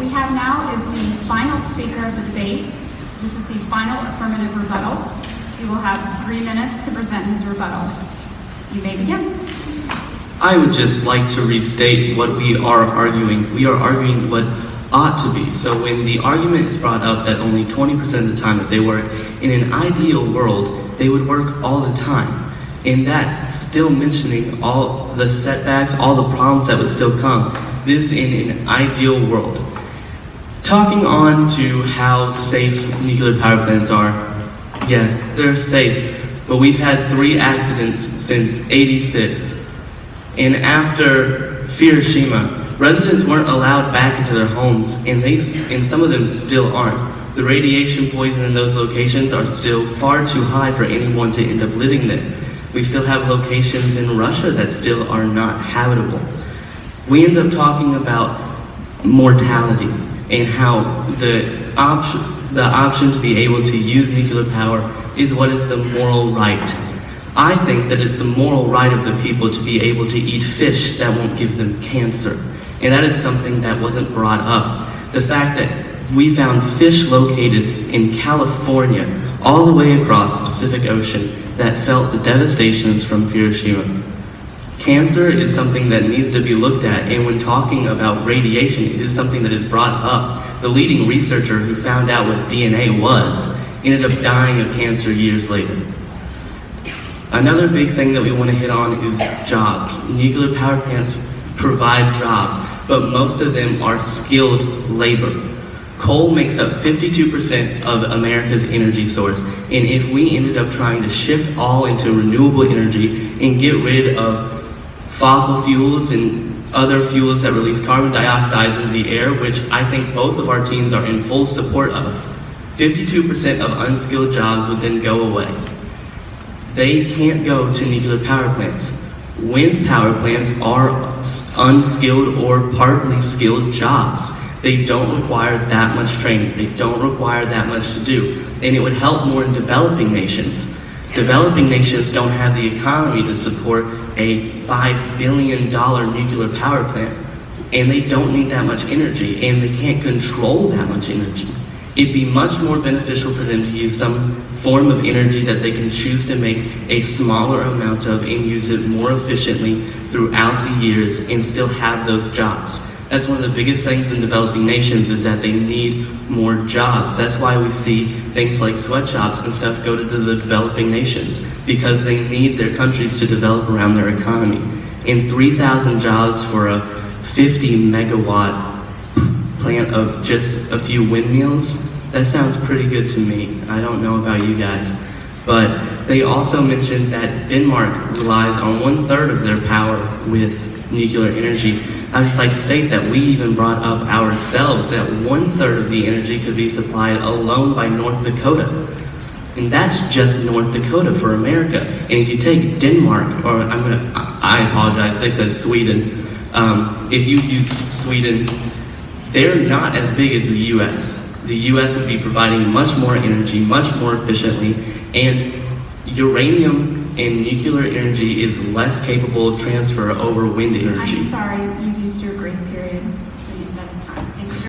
we have now is the final speaker of the debate. This is the final affirmative rebuttal. He will have 3 minutes to present his rebuttal. You may begin. I would just like to restate what we are arguing. We are arguing what ought to be. So when the argument is brought up that only 20% of the time that they work, in an ideal world, they would work all the time. And that's still mentioning all the setbacks, all the problems that would still come. This in an ideal world. Talking on to how safe nuclear power plants are, yes, they're safe, but we've had 3 accidents since '86. And after Hiroshima, residents weren't allowed back into their homes, and some of them still aren't. The radiation poison in those locations are still far too high for anyone to end up living there. We still have locations in Russia that still are not habitable. We end up talking about mortality and how the option to be able to use nuclear power is what is the moral right. I think that it's the moral right of the people to be able to eat fish that won't give them cancer. And that is something that wasn't brought up. The fact that we found fish located in California all the way across the Pacific Ocean that felt the devastations from Hiroshima. Cancer is something that needs to be looked at, and when talking about radiation, it is something that is brought up. The leading researcher who found out what DNA was ended up dying of cancer years later. Another big thing that we want to hit on is jobs. Nuclear power plants provide jobs, but most of them are skilled labor. Coal makes up 52% of America's energy source, and if we ended up trying to shift all into renewable energy and get rid of fossil fuels and other fuels that release carbon dioxide into the air, which I think both of our teams are in full support of, 52% of unskilled jobs would then go away. They can't go to nuclear power plants. Wind power plants are unskilled or partly skilled jobs. They don't require that much training. They don't require that much to do. And it would help more in developing nations. Developing nations don't have the economy to support a $5 billion nuclear power plant. And they don't need that much energy, and they can't control that much energy. It'd be much more beneficial for them to use some form of energy that they can choose to make a smaller amount of and use it more efficiently throughout the years and still have those jobs. That's one of the biggest things in developing nations, is that they need more jobs. That's why we see things like sweatshops and stuff go to the developing nations, because they need their countries to develop around their economy. And 3,000 jobs for a 50 megawatt plant of just a few windmills, that sounds pretty good to me. I don't know about you guys. But they also mentioned that Denmark relies on 1/3 of their power with nuclear energy. I'd just like to state that we even brought up ourselves that 1/3 of the energy could be supplied alone by North Dakota. And that's just North Dakota for America. And if you take Denmark, or I apologize, they said Sweden. If you use Sweden, they're not as big as the US. The US would be providing much more energy, much more efficiently, and uranium and nuclear energy is less capable of transfer over wind energy. I'm sorry, you